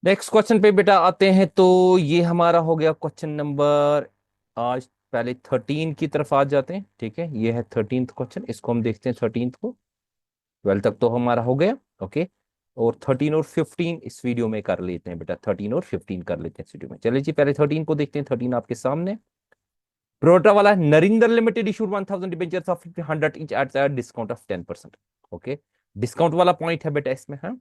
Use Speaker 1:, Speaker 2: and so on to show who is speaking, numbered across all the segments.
Speaker 1: Next question पे बेटा आते हैं। तो ये हमारा हो गया क्वेश्चन नंबर, आज पहले 13 की तरफ आ जाते हैं। ठीक है, ये है 13th क्वेश्चन, इसको हम देखते हैं 13th को। 12 तक तो हमारा हो गया। ओके, और 13 और 15 इस वीडियो में कर लेते हैं बेटा, 13 और 15 कर लेते हैं इस वीडियो में। चलिए जी, पहले 13 को देखते हैं। 13 आपके सामने प्रोटा वाला Narinder limited issued 1000 debentures of 100 inch at discount of 10%। Okay, discount वाला पॉइंट है बेटा इसमें, हाँ,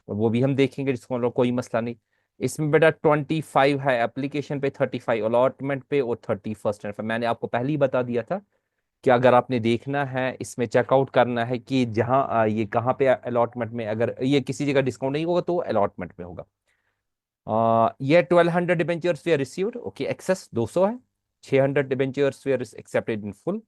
Speaker 1: और वो भी हम देखेंगे। डिस्काउंट वाला कोई मसला नहीं। इसमें बेटा 25 है एप्लीकेशन पे, 35 अलॉटमेंट पे, और 31st पे। मैंने आपको पहले ही बता दिया था कि अगर आपने देखना है, इसमें चेकआउट करना है कि जहां ये कहाँ पे अलॉटमेंट में, अगर ये किसी जगह डिस्काउंट नहीं होगा तो अलॉटमेंट में होगा। ये 1200 डिबेंचर्स वे रिसीव्ड, ओके, एक्सेस 200 है। 600 debentures way accepted in full.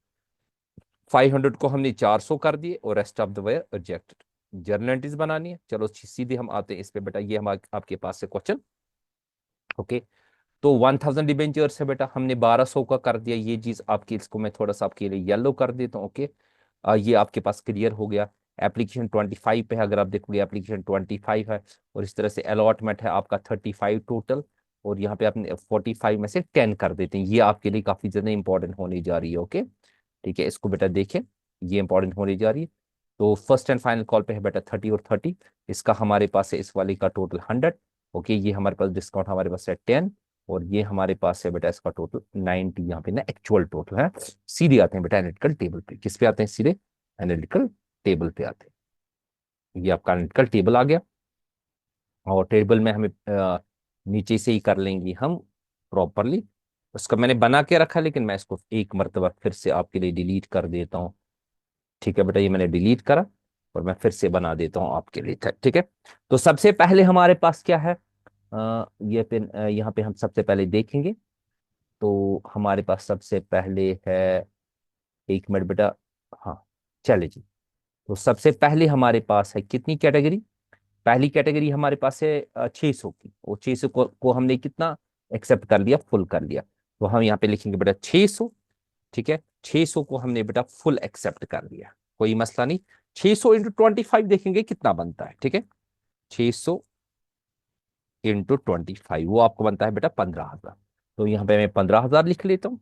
Speaker 1: 500 को हमने 400 कर दिए, और rest of the way rejected. Journal entries बनानी है। चलो सीधे हम आते हैं इस पे बेटा। ये हम आपके पास से क्वेश्चन। ओके, तो 1000 डिबेंचर्स है बेटा, हमने 1200 का कर दिया। ये चीज आपकी, इसको मैं थोड़ा सा आपके लिए येलो कर देता हूँ। ओके, ये आपके पास क्लियर हो गया। एप्लीकेशन 25 पे है, अगर आप देखोगे एप्लीकेशन 25 है, और इस तरह से अलॉटमेंट है आपका 35 टोटल। और यहाँ पे आपने 45 में से 10 कर देते हैं। ये आपके लिए काफी ज्यादा इंपॉर्टेंट होने जा रही है। ओके, ठीक है, इसको बेटा देखें, ये इंपॉर्टेंट होने जा रही है। तो फर्स्ट एंड फाइनल कॉल पे है बेटा 30 और 30। इसका हमारे पास है इस वाले का टोटल 100। ओके, ये हमारे पास डिस्काउंट हमारे पास है 10। और ये हमारे पास है बेटा इसका टोटल 90। यहाँ पे ना एक्चुअल टोटल है। सीधे आते हैं बेटा एनालिटिकल टेबल पे। किस पे आते हैं? सीधे एनालिटिकल टेबल पे आते हैं। ये आपका एनालिटिकल टेबल आ गया। और टेबल में हमें नीचे से ही कर लेंगे हम प्रॉपरली। उसका मैंने बना के रखा, लेकिन मैं इसको एक मरतबा फिर से आपके लिए डिलीट कर देता हूँ। ठीक है बेटा, ये मैंने डिलीट करा, और मैं फिर से बना देता हूँ आपके लिए। ठीक है, तो सबसे पहले हमारे पास क्या है? ये पे यहाँ पे हम सबसे पहले देखेंगे। तो हमारे पास सबसे पहले है, एक मिनट बेटा, हाँ, चले जी। तो सबसे पहले हमारे पास है कितनी कैटेगरी? पहली कैटेगरी हमारे पास है 600 की। और 600 को हमने कितना एक्सेप्ट कर लिया? फुल कर लिया। तो हम यहाँ पे लिखेंगे बेटा 600। ठीक है, 600 को हमने बेटा फुल एक्सेप्ट कर लिया, कोई मसला नहीं। 600 इंटू 25 देखेंगे कितना बनता है। ठीक है, 600 इंटू 25 वो आपको बनता है बेटा 15,000। तो यहाँ पे मैं 15,000 लिख लेता हूँ।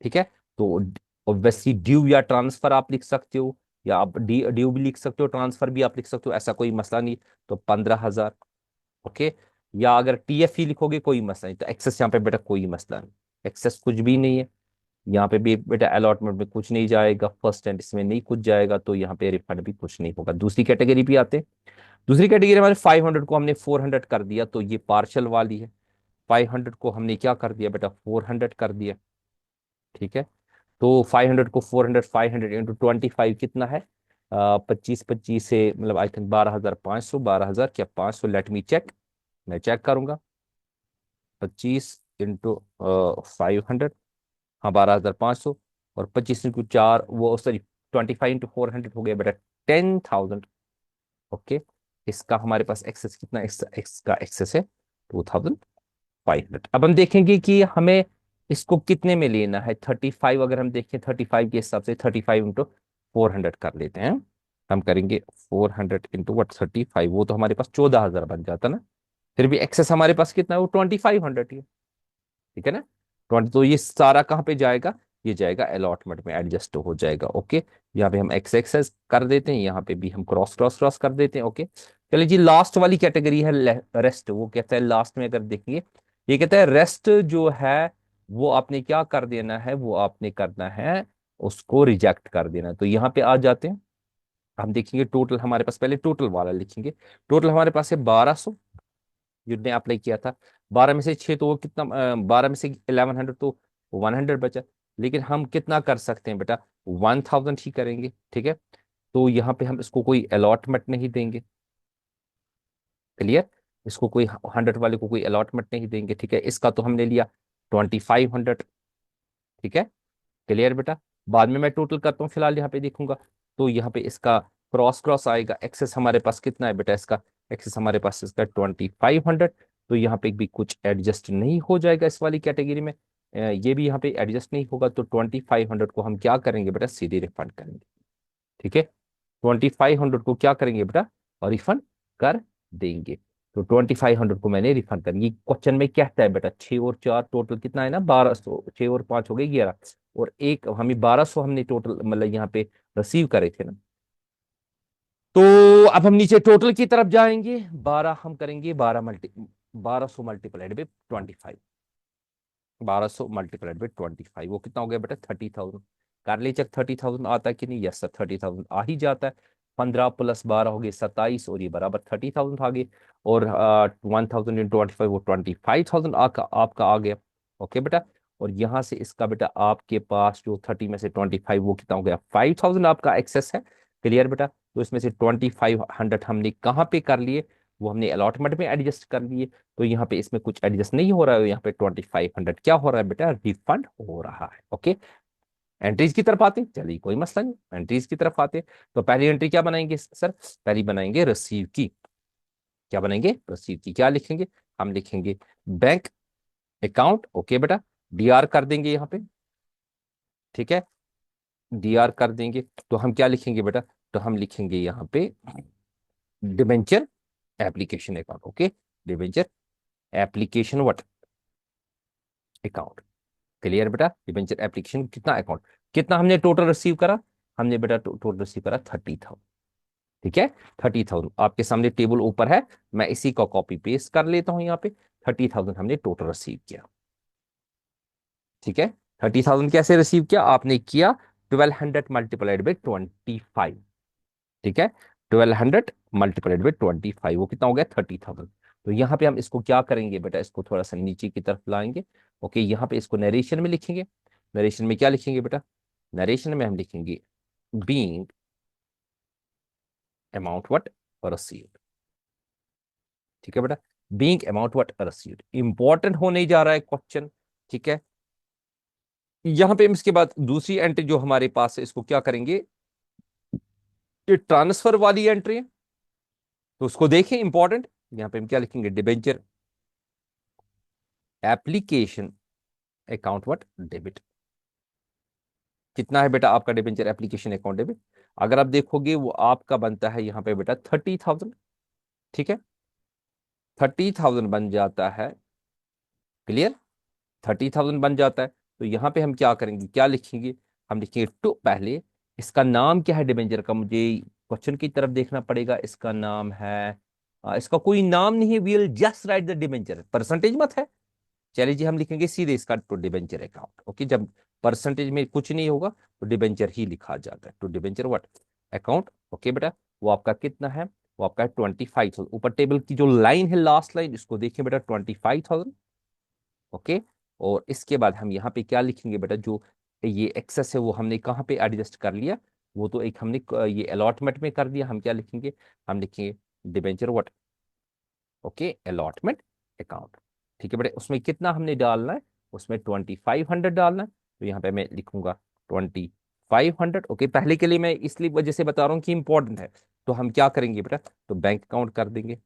Speaker 1: ठीक है, तो ऑब्वियसली ड्यू या ट्रांसफर आप लिख सकते हो, या आप ड्यू भी लिख सकते हो, ट्रांसफर भी आप लिख सकते हो, ऐसा कोई मसला नहीं। तो 15,000। ओके, या अगर टीएफ ही लिखोगे कोई मसला नहीं। तो एक्सेस यहाँ पे बेटा कोई मसला नहीं, एक्सेस कुछ भी नहीं है। यहाँ पे भी बेटा अलॉटमेंट में कुछ नहीं जाएगा, फर्स्ट एंड इसमें नहीं कुछ जाएगा, तो यहाँ पे रिफंड भी कुछ नहीं होगा। दूसरी कैटेगरी भी आते हैं। दूसरी कैटेगरी हमारे 500 को हमने 400 कर दिया, तो ये पार्शल वाली है। 500 को हमने क्या कर दिया बेटा? 400 कर दिया। ठीक है, तो 500 को 400, 500 इंटू 25 कितना है? 25 25 से मतलब आई थिंक 12,500, 12,000 क्या 500? लेट मी चेक, मैं चेक करूंगा। 25 इंटू 500, हाँ 12,500। और 25 इंटू 4, वो सॉरी, 25 इंटू 400 हो गया बेटा 10,000। ओके, इसका हमारे पास एक्सेस कितना? इसका एक्सेस है 2,500। अब हम देखेंगे कि हमें इसको कितने में लेना है। 35, अगर हम देखें 35 के हिसाब से 35 इंटू 400 कर लेते हैं। हम करेंगे 400 इंटू वट 35, वो तो हमारे पास 14,000 बन जाता ना। फिर भी एक्सेस हमारे पास कितना है? वो 2500 ही है। ठीक है ना? 20, तो ये सारा कहाँ पे जाएगा? ये जाएगा अलॉटमेंट में, एडजस्ट हो जाएगा। ओके, यहाँ पे हम एक्स एक्सेस कर देते हैं, यहाँ पे भी हम क्रॉस क्रॉस क्रॉस कर देते हैं। ओके, चलिए जी, लास्ट वाली कैटेगरी है रेस्ट। वो कहता है लास्ट में अगर देखिए, ये कहता है रेस्ट जो है वो आपने क्या कर देना है? वो आपने करना है उसको रिजेक्ट कर देना है। तो यहाँ पे आ जाते हैं, हम देखेंगे टोटल हमारे पास, पहले टोटल वाला लिखेंगे। टोटल हमारे पास है 1200 जितने अप्लाई किया था। 12 में से 6 तो वो कितना, 12 में से 1100 तो 100 बचा। लेकिन हम कितना कर सकते हैं बेटा? 1000 ही करेंगे। ठीक है, तो यहाँ पे हम इसको कोई अलॉटमेंट नहीं देंगे। क्लियर? इसको कोई 100 वाले को कोई अलॉटमेंट नहीं देंगे। ठीक है, इसका तो हमने लिया 2500। ठीक है, क्लियर बेटा? बाद में मैं टोटल करता हूँ, फिलहाल यहाँ पे देखूंगा। तो यहाँ पे इसका क्रॉस क्रॉस आएगा। एक्सेस हमारे पास कितना है बेटा? इसका एक्सेस हमारे पास इसका 2500। तो यहाँ पे भी कुछ एडजस्ट नहीं हो जाएगा इस वाली कैटेगरी में। ये भी यहाँ पे एडजस्ट नहीं होगा। तो 2500 को हम क्या करेंगे बेटा? सीधे रिफंड करेंगे। ठीक है, 2500 को क्या करेंगे बेटा? और रिफंड कर देंगे। तो 2500 को मैंने रिफंड कर, ये क्वेश्चन में कहता है बेटा 6 और 4 टोटल कितना है ना 1200, 6 और 5 हो गए 11, और एक हमें 1200 हमने टोटल मतलब यहाँ पे रिसीव करे थे ना। तो अब हम नीचे टोटल की तरफ जाएंगे, 12 हम करेंगे 1200 मल्टीप्लाइड बाई 25, 1200 मल्टीप्लाइड बाई 25 वो कितना हो गया बेटा 30,000। कर ले चेक 30,000 आता है कि नहीं, यस सर 30,000 आ ही जाता है। 15 + 12 हो गए 27, और ये बराबर 30,000 आ गए। और 1,000 × 25 वो 25,000 आपका आ गया। ओके बेटा। और यहाँ से इसका बेटा आपके पास जो 30 में से 25 वो कितना हो गया 5,000 आपका एक्सेस है। क्लियर बेटा। तो इसमें से 2500 हमने कहाँ पे कर लिए, वो हमने अलॉटमेंट में एडजस्ट कर लिए। तो यहाँ पे इसमें कुछ एडजस्ट नहीं हो रहा है, यहाँ पे 2500 क्या हो रहा है बेटा रिफंड हो रहा है। ओके। एंट्रीज की तरफ आते हैं, चलिए कोई मसला नहीं, एंट्रीज की तरफ आते हैं। तो पहली एंट्री क्या बनाएंगे सर, पहली बनाएंगे रिसीव की। क्या बनाएंगे रिसीव की, क्या लिखेंगे, हम लिखेंगे बैंक अकाउंट। ओके बेटा। डीआर कर देंगे यहाँ पे, ठीक है, डीआर कर देंगे। तो हम क्या लिखेंगे बेटा, तो हम लिखेंगे यहाँ पे debenture application account. Okay. Debenture application what account. Clear बेटा। डिबेंचर एप्लीकेशन कितना अकाउंट, कितना हमने टोटल रिसीव करा, हमने बेटा टोटल रिसीव करा 30,000। ठीक है। 30,000 आपके सामने टेबल ऊपर है, मैं इसी का कॉपी पेस्ट कर लेता हूं यहाँ पे। 30,000 हमने टोटल रिसीव किया। ठीक है। 30,000 कैसे रिसीव किया आपने किया, 1200 × 25। ठीक है। 1200 × 25 वो कितना हो गया 30,000। तो यहाँ पे हम इसको क्या करेंगे बेटा, इसको थोड़ा सा नीचे की तरफ लाएंगे। ओके। यहाँ पे इसको नरेशन में लिखेंगे। नरेशन में क्या लिखेंगे बेटा, नरेशन में हम लिखेंगे बीइंग अमाउंट व्हाट रिसीव्ड। ठीक है बेटा। Being amount what received important होने जा रहा है क्वेश्चन। ठीक है। यहाँ पे हम इसके बाद दूसरी एंट्री जो हमारे पास है इसको क्या करेंगे, ये ट्रांसफर वाली एंट्री है, तो उसको देखें इंपॉर्टेंट। यहाँ पे हम क्या लिखेंगे, debenture application account what debit. कितना है बेटा आपका डिबेंचर एप्लीकेशन अकाउंट डेबिट, अगर आप देखोगे वो आपका बनता है यहाँ पे बेटा 30,000। ठीक है। 30,000 बन जाता है। क्लियर। 30,000 बन जाता है। तो यहाँ पे हम क्या करेंगे, क्या लिखेंगे, हम लिखेंगे टू पहले इसका नाम क्या है डिबेंचर का, मुझे क्वेश्चन की तरफ देखना पड़ेगा। इसका नाम है इसका कोई नाम नहीं है, we'll just write the debenture, percentage मत है। चलिए जी हम लिखेंगे सीधे इसका टू डिबेंचर अकाउंट। ओके। जब परसेंटेज में कुछ नहीं होगा तो डिबेंचर ही लिखा जाता है, to debenture what account. Okay बेटा। वो आपका कितना है, वो आपका 25,000। ऊपर टेबल की जो लाइन है लास्ट लाइन इसको देखिए बेटा 25,000। ओके। और इसके बाद हम यहाँ पे क्या लिखेंगे बेटा, जो ये एक्सेस है वो हमने कहाँ पे एडजस्ट कर लिया, वो तो एक हमने ये अलॉटमेंट में कर दिया। हम क्या लिखेंगे, हम लिखेंगे debenture what, okay, allotment account. ठीक है बेटा। उसमें कितना हमने डालना है, उसमें 2500 डालना है। तो यहाँ पे मैं लिखूंगा 2500। ओके। पहले के लिए मैं इसलिए वजह से बता रहा हूँ कि इंपॉर्टेंट है। तो हम क्या करेंगे बेटा, तो बैंक अकाउंट कर देंगे,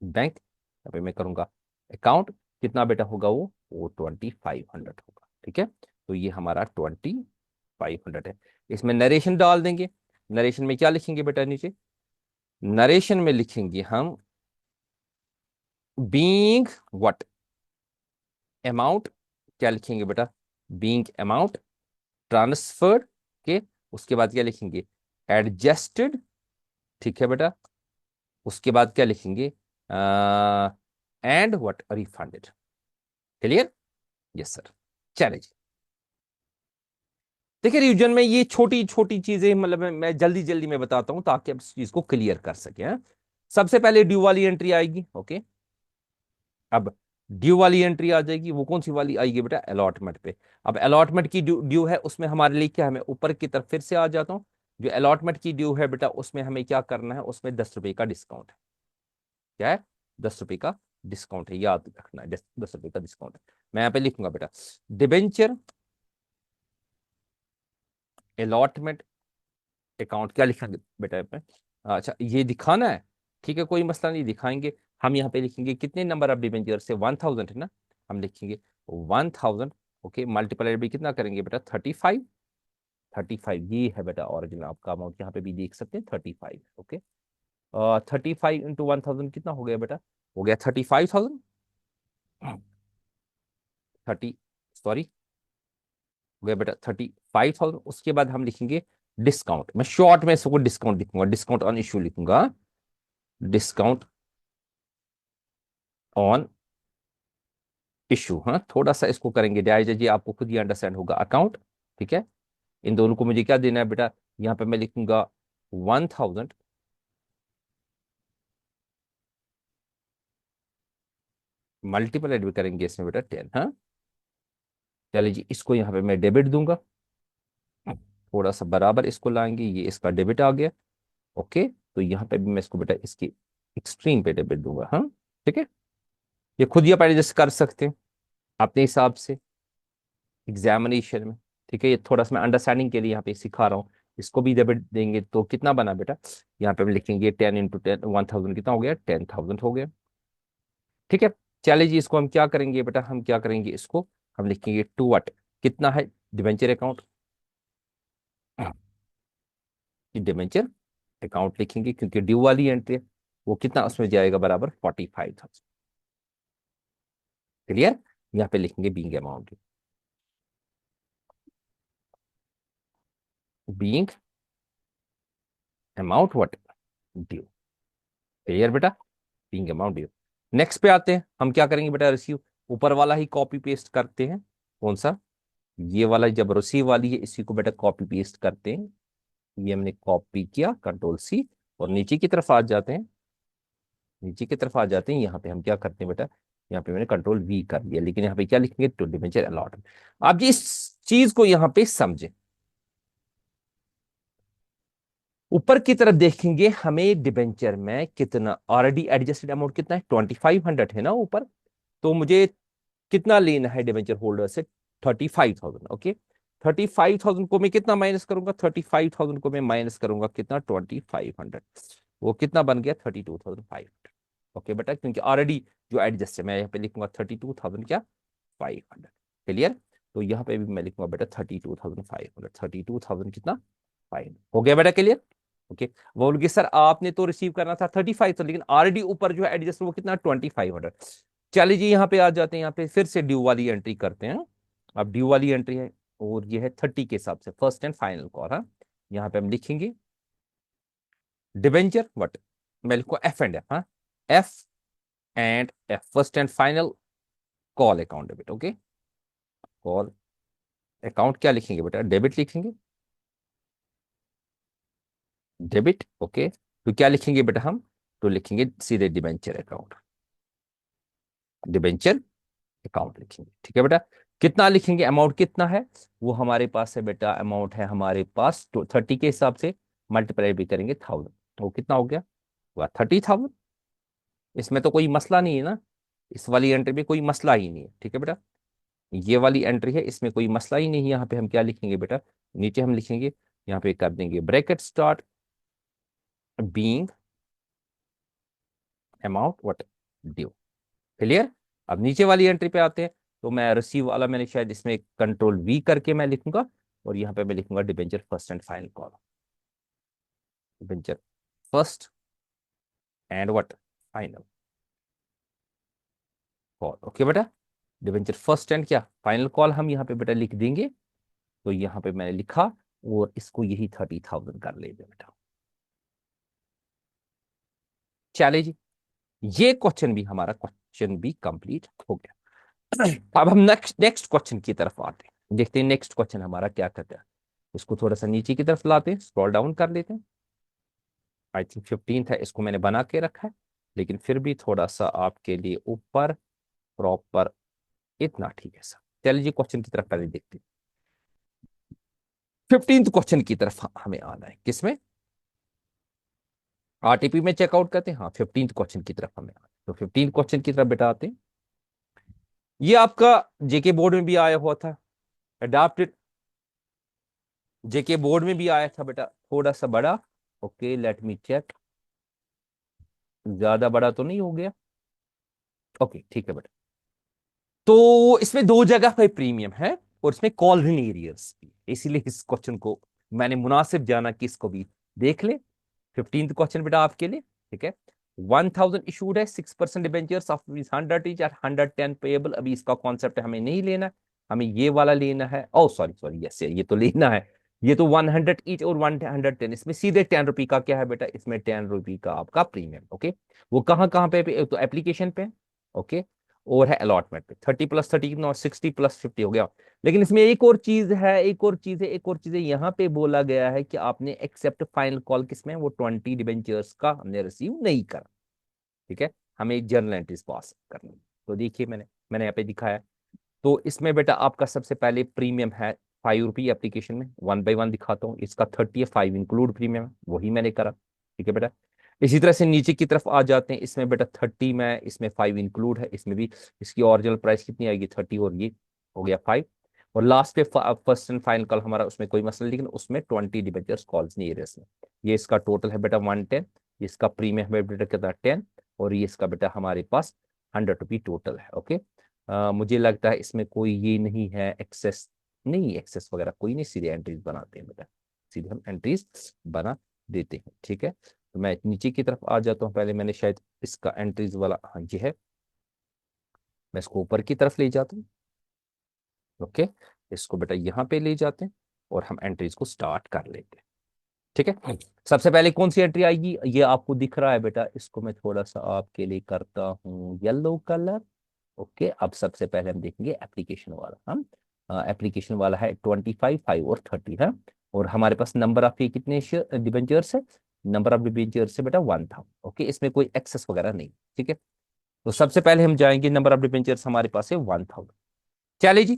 Speaker 1: बैंक यहाँ पे मैं करूंगा अकाउंट, कितना बेटा होगा वो 2500 होगा। ठीक है। तो ये हमारा 2500 है। इसमें नरेशन डाल देंगे। नरेशन में क्या लिखेंगे बेटा नीचे, नरेशन में लिखेंगे हम बीइंग व्हाट अमाउंट, क्या लिखेंगे बेटा, बीइंग अमाउंट ट्रांसफर्ड के, उसके बाद क्या लिखेंगे एडजस्टेड। ठीक है बेटा। उसके बाद क्या लिखेंगे and what refunded. Clear. Yes sir. चलिए जी। देखिए रिवीजन में ये छोटी छोटी चीजें मतलब मैं जल्दी जल्दी में बताता हूं ताकि आप इस चीज को क्लियर कर सके। सबसे पहले ड्यू वाली एंट्री आएगी। ओके। अब ड्यू वाली एंट्री आ जाएगी, वो कौन सी वाली आएगी बेटा, अलॉटमेंट पे। अब अलॉटमेंट की ड्यू है उसमें हमारे लिए क्या है, मैं ऊपर की तरफ फिर से आ जाता हूँ। जो अलॉटमेंट की ड्यू है बेटा उसमें हमें क्या करना है, उसमें 10 रुपए का डिस्काउंट है। क्या है, 10 रुपए का डिस्काउंट है, याद रखना है 10 रुपए का डिस्काउंट है। मैं यहाँ पे लिखूंगा बेटा डिबेंचर अलॉटमेंट अकाउंट, क्या लिखेंगे बेटा पे, अच्छा ये दिखाना है। ठीक है कोई मसला नहीं, दिखाएंगे। हम यहाँ पे लिखेंगे कितने नंबर ऑफ डिबेंचर से 1000 है ना, हम लिखेंगे 1000। ओके। मल्टीप्लाई भी कितना करेंगे बेटा 35। 35 ये है बेटा ओरिजिनल आपका अमाउंट, यहाँ पे भी देख सकते हैं 35। ओके। 35 × 1000 कितना हो गया बेटा? हो गया 35,000। 30, सॉरी, हो गया बेटा 35,000। उसके बाद हम लिखेंगे डिस्काउंट। मैं शॉर्ट में इसको डिस्काउंट लिखूंगा, डिस्काउंट ऑन इश्यू लिखूंगा, डिस्काउंट ऑन इशू। हाँ, थोड़ा सा इसको करेंगे डाइजेस्ट, जी आपको खुद ही अंडरस्टैंड होगा। अकाउंट, ठीक है, इन दोनों को मुझे क्या देना है बेटा? यहाँ पे मैं लिखूंगा 1000, मल्टीप्लाइड भी करेंगे इसमें बेटा 10। हाँ, चलिए जी, इसको यहाँ पे मैं डेबिट दूंगा, थोड़ा सा बराबर इसको लाएंगे, ये इसका डेबिट आ गया। ओके, तो यहाँ पे भी मैं इसको बेटा इसकी एक्सट्रीम पे डेबिट दूंगा। हाँ, ठीक है, ये खुद ही आप एडजस्ट कर सकते हैं अपने हिसाब से एग्जामिनेशन में। ठीक है, ये थोड़ा सा मैं अंडरस्टैंडिंग के लिए यहाँ पे सिखा रहा हूँ। इसको भी डेबिट देंगे तो कितना बना बेटा? यहाँ पे हम लिखेंगे 10 × 10, 1000 कितना हो गया? 10,000 हो गया। ठीक है, चलिए जी, इसको हम क्या करेंगे बेटा? हम क्या करेंगे इसको? हम लिखेंगे टू व्हाट, कितना है डिवेंचर अकाउंट, डिवेंचर अकाउंट लिखेंगे क्योंकि ड्यू वाली एंट्री है। वो कितना उसमें जाएगा? बराबर 45,000। क्लियर? यहाँ पे लिखेंगे being amount, being amount what, due. Clear बेटा? Being amount due. नेक्स्ट पे आते हैं, हम क्या करेंगे बेटा? रिसीव, ऊपर वाला ही कॉपी पेस्ट करते हैं। कौन सा? ये वाला, जब रिसीव वाली है इसी को बेटा कॉपी पेस्ट करते हैं। ये हमने कॉपी किया, कंट्रोल C, और नीचे की तरफ आ जाते हैं, नीचे की तरफ आ जाते हैं। यहाँ पे हम क्या करते हैं बेटा? यहाँ पे मैंने कंट्रोल V कर लिया, लेकिन यहाँ पे क्या लिखेंगे? To debenture allotment. आप जी इस चीज को यहाँ पे समझे, ऊपर की तरफ देखेंगे हमें डिबेंचर में कितना ऑलरेडी एडजस्टेड अमाउंट कितना है? 2500 है ना ऊपर। तो मुझे कितना लेना है डिबेंचर होल्डर से? 35,000। ओके, 35,000 को मैं कितना माइनस करूंगा? 35,000 को मैं माइनस करूंगा कितना? 2500। वो कितना बन गया? 32,500। ओके बेटा, क्योंकि ऑलरेडी जो एडजस्ट है, मैं यहाँ पे लिखूंगा 32,000 क्या, 500। क्लियर? तो यहाँ पे भी मैं लिखूंगा बेटा 32,500, 32,000 कितना, 500। हो गया बेटा? क्लियर? ओके, बोलोगे सर आपने तो रिसीव करना था 35, तो लेकिन ऑलरेडी ऊपर जो है एडजस्ट वो कितना, 2500। चलिए जी, यहाँ पे आ जाते हैं, यहाँ पे फिर से ड्यू वाली एंट्री करते हैं। अब ड्यू वाली एंट्री है और ये है 30 के हिसाब से, फर्स्ट एंड फाइनल कॉल। हाँ, यहाँ पे हम लिखेंगे डिवेंचर वट, मैं लिखूँ F&F। हाँ, F&F, first and final call account debit. Okay, call account क्या लिखेंगे बेटा? डेबिट लिखेंगे, डेबिट। ओके, तो क्या लिखेंगे बेटा हम? तो लिखेंगे सीधे डिबेंचर अकाउंट, डिबेंचर अकाउंट लिखेंगे। ठीक है बेटा? कितना लिखेंगे? अमाउंट कितना है वो हमारे पास है बेटा? अमाउंट है हमारे पास तो 30 के हिसाब से मल्टीप्लाई भी करेंगे 1000, तो कितना हो गया? वह 30,000। इसमें तो कोई मसला नहीं है ना, इस वाली एंट्री में कोई मसला ही नहीं है। ठीक है बेटा? ये वाली एंट्री है, इसमें कोई मसला ही नहीं है। यहाँ पे हम क्या लिखेंगे बेटा? नीचे हम लिखेंगे, यहाँ पे कर देंगे bracket start, being amount what, due. Clear? अब नीचे वाली एंट्री पे आते हैं, तो मैं रिसीव वाला मैंने शायद इसमें कंट्रोल V करके मैं लिखूंगा, और यहाँ पे मैं लिखूंगा debenture first and final call, debenture first and what, final call. Okay बेटा? डिबेंचर फर्स्ट एंड क्या, फाइनल कॉल हम यहाँ पे बेटा लिख देंगे। तो यहाँ पे मैंने लिखा, और इसको यही 30,000 कर लेंगे बेटा। चले जी, ये क्वेश्चन भी हमारा क्वेश्चन भी कंप्लीट हो गया। अब हम नेक्स्ट नेक्स्ट क्वेश्चन की तरफ आते हैं, देखते हैं नेक्स्ट क्वेश्चन हमारा क्या कहता है। इसको थोड़ा सा नीचे की तरफ लाते हैं, स्क्रॉल डाउन कर लेते हैं। आई थिंक 15 है, इसको मैंने बना के रखा है, लेकिन फिर भी थोड़ा सा आपके लिए ऊपर प्रॉपर इतना ठीक है सर। चलिए जी, क्वेश्चन की तरफ पहले देखते हैं। 15th क्वेश्चन की तरफ हमें आना है, किसमें? RTP में चेकआउट करते हैं। हाँ, 15th क्वेश्चन की तरफ हमें आना है, तो 15th क्वेश्चन की तरफ बेटा आते हैं। ये आपका जेके बोर्ड में भी आया हुआ था, अडाप्टेड जेके बोर्ड में भी आया था बेटा, थोड़ा सा बड़ा। ओके, लेट मी चेक, ज्यादा बड़ा तो नहीं हो गया? ओके, ठीक है बेटा। तो इसमें दो जगह पे प्रीमियम है, और इसमें कॉलोनी एरियर्स भी, इसीलिए इस क्वेश्चन को मैंने मुनासिब जाना कि इसको भी देख ले। 15th क्वेश्चन बेटा आपके लिए ठीक है। 1000 इशूड है, 6% debentures of 100 each eight 110 payable. अभी इसका कॉन्सेप्ट हमें नहीं लेना, हमें ये वाला लेना है। ओ सॉरी सॉरी, यस ये तो लेना है। ये तो 100 ईच और 110, इसमें सीधे 10 रुपी का क्या है बेटा, इसमें 10 रुपी का आपका प्रीमियम। ओके, वो कहाँ कहाँ पे, तो एप्लीकेशन पे, ओके, और है अलॉटमेंट पे। 30+30 नॉट 60+50 हो गया। लेकिन इसमें एक और चीज है, एक और चीज है यहाँ पे बोला गया है कि आपने एक्सेप्ट फाइनल कॉल किसमें, वो 20 डिबेंचर्स का हमने रिसीव नहीं करा। ठीक है, हमें जर्नल एंट्रीज पास करनी। तो देखिए मैंने यहाँ पे दिखाया। तो इसमें बेटा आपका सबसे पहले प्रीमियम है 5 रुपी एप्लीकेशन में, 1 बाय 1 दिखाता हूँ। इसका 30 है, 5 इंक्लूड प्रीमियम है, वही मैंने करा। ठीक है बेटा, इसी तरह से नीचे की तरफ आ जाते हैं। इसमें बेटा 30 में, इसमें 5 इंक्लूड है, इसमें भी इसकी ओरिजिनल प्राइस कितनी आएगी 30, और ये हो गया 5। और लास्ट पे फर्स्ट एंड फाइनल कॉल हमारा, उसमें कोई मसला नहीं, लेकिन उसमें 20 डिबेंचर्स कॉल्स नहीं है इसमें। ये इसका टोटल है बेटा 110, इसका प्रीमियम है बेटा कितना 10, और ये इसका बेटा हमारे पास 100 रुपी टोटल है। ओके, मुझे लगता है इसमें कोई ये नहीं है एक्सेस, नहीं एक्सेस वगैरह कोई नहीं, सीधे एंट्रीज बनाते हैं बेटा, सीधे हम एंट्रीज बना देते हैं। ठीक है, तो मैं नीचे की तरफ आ जाता हूँ। पहले मैंने शायद इसका एंट्रीज वाला, हाँ ये है, मैं इसको ऊपर की तरफ ले जाता हूँ। ओके, इसको बेटा यहाँ पे ले जाते हैं और हम एंट्रीज को स्टार्ट कर लेते हैं। ठीक है, सबसे पहले कौन सी एंट्री आएगी, ये आपको दिख रहा है बेटा, इसको मैं थोड़ा सा आपके लिए करता हूँ येलो कलर। ओके, अब सबसे पहले हम देखेंगे एप्लीकेशन वाला। हम एप्लीकेशन वाला है 25, 5 और 30 है। और हमारे पास नंबर ऑफ ये कितने डिबेंचर्स है, नंबर ऑफ डिबेंचर्स है बेटा 1000। ओके, इसमें कोई एक्सेस वगैरह नहीं। ठीक है, तो सबसे पहले हम जाएंगे, नंबर ऑफ डिबेंचर्स हमारे पास है 1000। चलिए जी,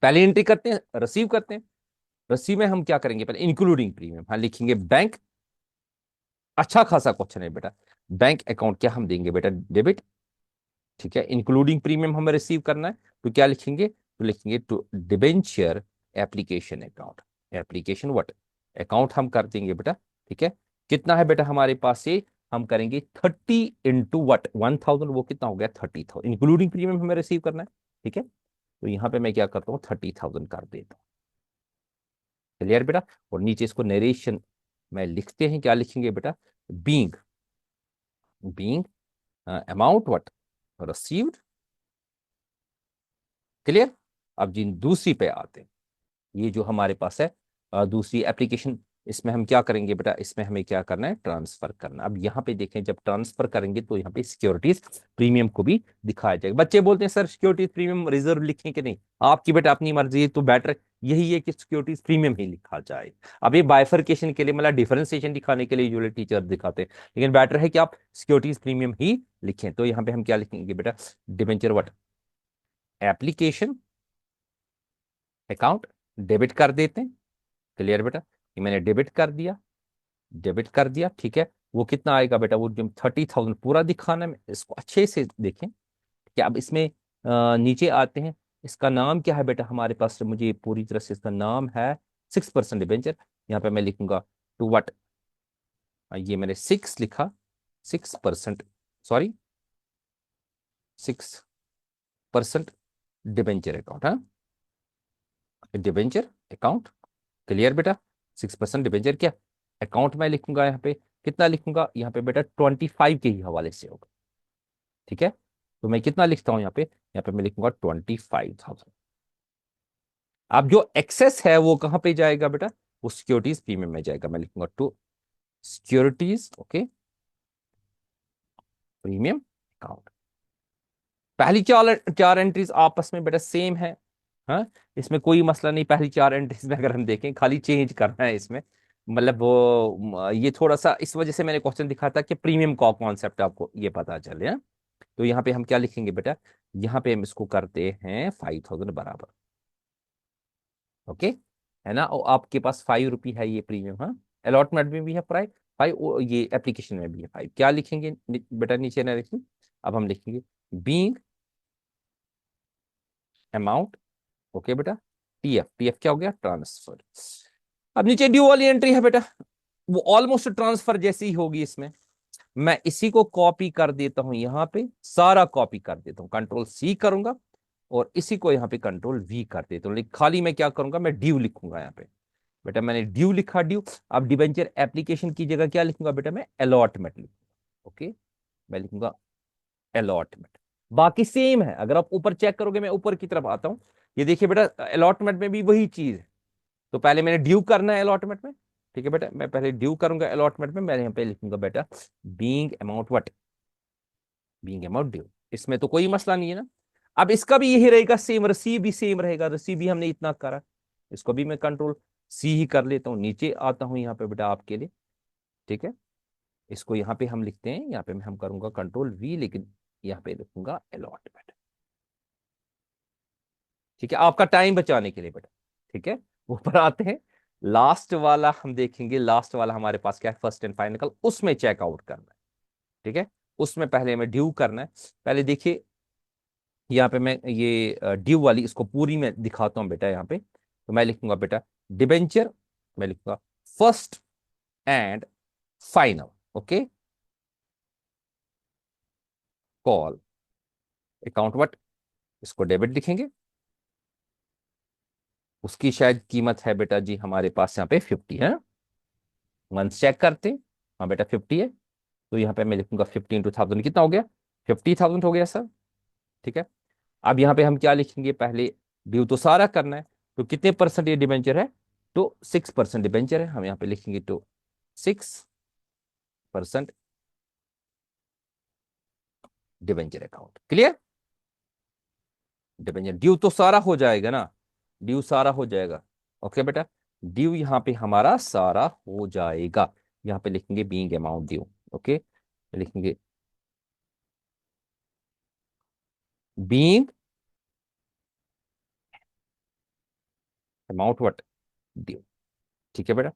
Speaker 1: पहले एंट्री करते हैं, रिसीव करते हैं। रिसीव में हम क्या करेंगे, पहले इंक्लूडिंग प्रीमियम, हाँ लिखेंगे बैंक। अच्छा खासा क्वेश्चन है बेटा, बैंक अकाउंट क्या हम देंगे बेटा, डेबिट। ठीक है, इंक्लूडिंग प्रीमियम हमें रिसीव करना है, तो क्या लिखेंगे, तो लिखेंगे to debenture application account, application what account हम कर देंगे बेटा। ठीक है, कितना है बेटा हमारे पास से, हम करेंगे 30 इंटू वट 1000, वो कितना हो गया 30,000, इंक्लूडिंग प्रीमियम हमें रिसीव करना है। ठीक है, तो यहाँ पे मैं क्या करता हूँ 30,000 कर देता हूँ। क्लियर बेटा, और नीचे इसको नरेशन में लिखते हैं, क्या लिखेंगे बेटा, being, being amount what received. Clear, अब जिन दूसरी पे आते हैं, ये जो हमारे पास है दूसरी एप्लीकेशन, इसमें हम क्या करेंगे बेटा, इसमें हमें क्या करना है, ट्रांसफर करना। अब यहाँ पे देखें, जब ट्रांसफर करेंगे तो यहाँ पे सिक्योरिटीज प्रीमियम को भी दिखाया जाएगा। बच्चे बोलते हैं सर सिक्योरिटीज प्रीमियम रिजर्व लिखें कि नहीं, आपकी बेटा अपनी मर्जी है, तो बेटर यही है कि सिक्योरिटीज प्रीमियम ही लिखा जाए। अब ये बाइफर्केशन के लिए, मतलब डिफरेंशिएशन दिखाने के लिए यूजुअली टीचर दिखाते हैं, लेकिन बेटर है कि आप सिक्योरिटीज प्रीमियम ही लिखें। तो यहाँ पे हम क्या लिखेंगे बेटा, debenture what application account debit कर देते हैं। क्लियर बेटा, ये मैंने डेबिट कर दिया, डेबिट कर दिया। ठीक है, वो कितना आएगा बेटा, वो जो 30,000 पूरा दिखाना है, इसको अच्छे से देखें। क्या अब इसमें नीचे आते हैं, इसका नाम क्या है बेटा हमारे पास, मुझे पूरी तरह से इसका नाम है 6% डिबेंचर। यहाँ पे मैं लिखूंगा टू वट, ये मैंने 6 लिखा, 6%, सॉरी 6% डिबेंचर अकाउंट, हाँ डिबेंचर अकाउंट। क्लियर बेटा, 6% डिबेंचर क्या अकाउंट में लिखूंगा, यहाँ पे कितना लिखूंगा, यहाँ पे बेटा 25 के ही हवाले से होगा। ठीक है, तो मैं कितना लिखता हूँ यहाँ पे मैं लिखूंगा 25,000। अब जो एक्सेस है वो कहाँ पे जाएगा बेटा, वो सिक्योरिटीज प्रीमियम में जाएगा। मैं लिखूंगा to securities, okay premium account. पहली चार चार एंट्रीज आपस में बेटा सेम है, हाँ इसमें कोई मसला नहीं। पहली चार एंट्रीज में अगर हम देखें, खाली चेंज करना है इसमें, मतलब वो ये थोड़ा सा इस वजह से मैंने क्वेश्चन दिखा था कि प्रीमियम का कॉन्सेप्ट आपको ये पता चले, हाँ? तो यहाँ पे हम क्या लिखेंगे बेटा, यहाँ पे हम इसको करते हैं 5,000 बराबर। ओके, है ना, और आपके पास 5 रुपी है ये प्रीमियम, हाँ अलॉटमेंट में भी है प्राइस 5, ये एप्लीकेशन में भी है 5। क्या लिखेंगे बेटा, नीचे ना लिखिए, अब हम लिखेंगे बीइंग अमाउंट, ओके बेटा टीएफ, टीएफ क्या हो गया, ट्रांसफर। अब नीचे ड्यू वाली एंट्री है बेटा, वो ऑलमोस्ट ट्रांसफर जैसी ही होगी। इसमें मैं इसी को कॉपी कर देता हूं, यहाँ पे सारा कॉपी कर देता हूं, कंट्रोल सी करूंगा और इसी को यहाँ पे कंट्रोल वी कर देता हूँ। लेकिन खाली मैं क्या करूंगा, मैं ड्यू लिखूंगा यहाँ पे बेटा, मैंने ड्यू लिखा ड्यू। अब डिबेंचर एप्लीकेशन की जगह क्या लिखूंगा बेटा, मैं अलॉटमेंट लिखूंगा। ओके, मैं लिखूंगा अलॉटमेंट। बाकी सेम है, अगर आप ऊपर चेक करोगे, मैं ऊपर की तरफ आता हूं, ये देखिए बेटा, अलॉटमेंट में भी वही चीज है। तो पहले मैंने ड्यू करना है अलॉटमेंट में, ठीक है बेटा, मैं पहले ड्यू करूंगा अलॉटमेंट में, मैं यहाँ पे लिखूंगा बेटा being amount what, being amount due. इसमें तो कोई मसला नहीं है ना। अब इसका भी यही रहेगा सेम, रिसीव भी सेम रहेगा, रिसीव भी हमने इतना करा, इसको भी मैं कंट्रोल सी ही कर लेता हूँ, नीचे आता हूँ यहाँ पे बेटा आपके लिए, ठीक है। इसको यहाँ पे हम लिखते हैं, यहाँ पे मैं हम करूंगा कंट्रोल वी, लेकिन यहाँ पे लिखूंगा अलॉटमेंट, ठीक है, आपका टाइम बचाने के लिए बेटा, ठीक है। ऊपर आते हैं, लास्ट वाला हम देखेंगे, लास्ट वाला हमारे पास क्या है, फर्स्ट एंड फाइनल, उसमें चेकआउट करना है, ठीक है। उसमें पहले हमें ड्यू करना है। पहले देखिए, यहाँ पे मैं ये ड्यू वाली इसको पूरी में दिखाता हूँ बेटा, यहाँ पे तो मैं लिखूंगा बेटा डिबेंचर, मैं लिखूंगा first and final, okay, call account what, इसको डेबिट लिखेंगे। उसकी शायद कीमत है बेटा जी हमारे पास यहाँ पे 50 है, मंथ चेक करते हैं, हाँ बेटा 50 है। तो यहाँ पे मैं लिखूंगा 50 × 1000 कितना हो गया, 50,000 हो गया सर, ठीक है। अब यहाँ पे हम क्या लिखेंगे, पहले ड्यू तो सारा करना है, तो कितने परसेंट ये डिबेंचर है, तो 6% डिबेंचर है, हम यहाँ पे लिखेंगे तो 6% debenture account, clear. Debenture due तो सारा हो जाएगा ना, ड्यू सारा हो जाएगा, ओके बेटा, ड्यू यहाँ पे हमारा सारा हो जाएगा। यहाँ पे लिखेंगे बीइंग अमाउंट ड्यू, ओके, लिखेंगे बीइंग अमाउंट व्हाट ड्यू, ठीक है बेटा।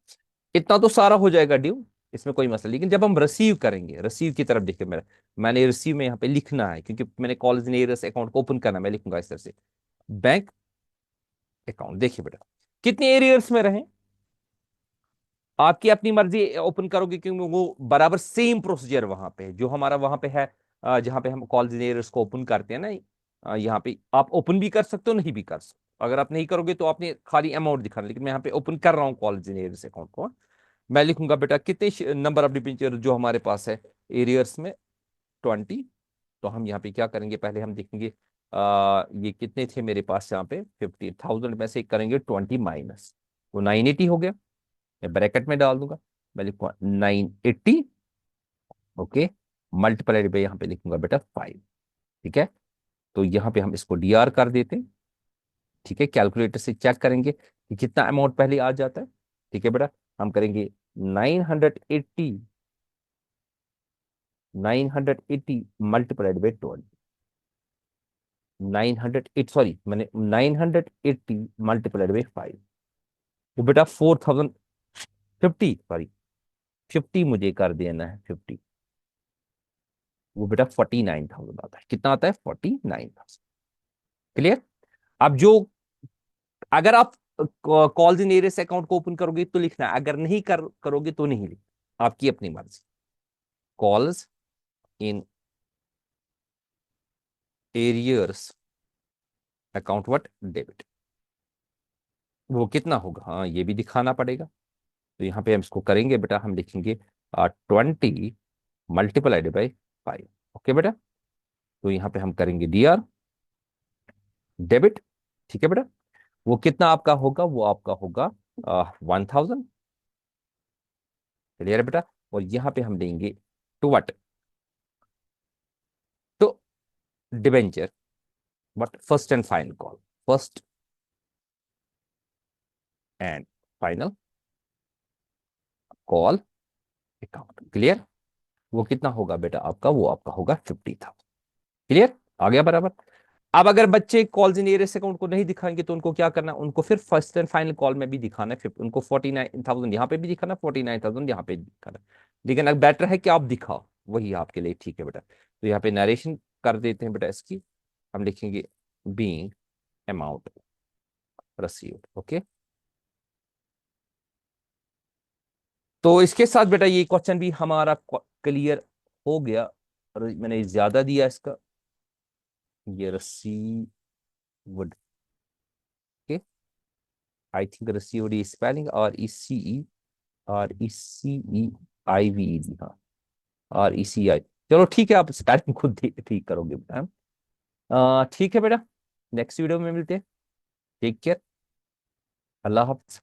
Speaker 1: इतना तो सारा हो जाएगा ड्यू, इसमें कोई मसला, लेकिन जब हम रिसीव करेंगे, रिसीव की तरफ देखिए मेरा, मैंने रिसीव में यहाँ पे लिखना है, क्योंकि मैंने कॉलेज ने अकाउंट को ओपन करना है, मैं लिखूंगा इस तरह से बैंक अकाउंट। देखिए बेटा कितने एरियर्स में रहे, आपकी अपनी मर्जी ओपन करोगे, क्योंकि वो बराबर सेम प्रोसीजर वहां पे है जो हमारा वहां पे है, जहां पे हम कॉल इंजीनियर्स को ओपन करते हैं ना, यहाँ पे आप ओपन भी कर सकते हो, नहीं भी कर सकते, अगर आप नहीं करोगे तो आपने खाली अमाउंट दिखाना, लेकिन मैं यहाँ पे ओपन कर रहा हूँ कॉल इंजीनियर्स अकाउंट को। मैं लिखूंगा बेटा कितने नंबर ऑफ डिबेंचर जो हमारे पास है एरियर्स में, 20। तो हम यहाँ पे क्या करेंगे, पहले हम देखेंगे ये कितने थे मेरे पास यहाँ पे, 50,000 में से करेंगे 20 माइनस, वो 980 हो गया, मैं ब्रैकेट में डाल दूंगा, मैं लिखूंगा 980, ओके, मल्टीप्लाइड बाय यहाँ पे लिखूंगा बेटा 5, ठीक है। तो यहाँ पे हम इसको डीआर कर देते हैं, ठीक है, कैलकुलेटर से चेक करेंगे कि कितना अमाउंट पहले आ जाता है, ठीक है बेटा। हम करेंगे 980, 980 मल्टीप्लाइड बाई 20, 908, सॉरी मैंने 980 मल्टीप्लाइड बाई 5, वो बेटा 4050, सॉरी 50 मुझे कर देना है 50, वो बेटा 49,000 आता है, कितना आता है 49,000, क्लियर। अब जो, अगर आप कॉल्स इन एरियस अकाउंट को ओपन करोगे तो लिखना है, अगर नहीं करोगे तो नहीं लिखना, आपकी अपनी मर्जी। Calls in arrears account what debit, वो कितना होगा, हाँ ये भी दिखाना पड़ेगा। तो यहाँ पे हम इसको करेंगे बेटा, हम लिखेंगे 20 मल्टीप्लाइड बाई 5, ओके बेटा। तो यहाँ पे हम करेंगे डीआर डेबिट, ठीक है बेटा। वो कितना आपका होगा, वो आपका होगा 1000, क्लियर है बेटा। और यहाँ पे हम देंगे टू वट, तो debenture but first and final call, first and final call account, clear. वो कितना होगा बेटा आपका, वो आपका होगा 50,000, क्लियर, आ गया बराबर। अब अगर बच्चे कॉल्स इन एरियस अकाउंट को नहीं दिखाएंगे तो उनको क्या करना है, उनको फिर फर्स्ट एंड फाइनल कॉल में भी दिखाना है, फिर उनको 49,000 यहाँ पे भी दिखाना, 49,000 यहाँ पे भी दिखाना। लेकिन अब बेटर है कि आप दिखाओ, वही आपके लिए ठीक है बेटा। तो यहाँ पे नरेशन कर देते हैं बेटा इसकी, हम लिखेंगे बीइंग अमाउंट रसीव्ड, ओके। तो इसके साथ बेटा ये क्वेश्चन भी हमारा क्लियर हो गया, और मैंने ज्यादा दिया इसका, ये रसीव्ड, ओके, आई थिंक रसीव्ड स्पेलिंग, और ई सी ई, और ई सी ई आई वी ई, हाँ RECI। चलो ठीक है, आप स्पेलिंग खुद ठीक करोगे बेटा। ठीक है बेटा, नेक्स्ट वीडियो में मिलते हैं। Take care. अल्लाह हाफ़िज़।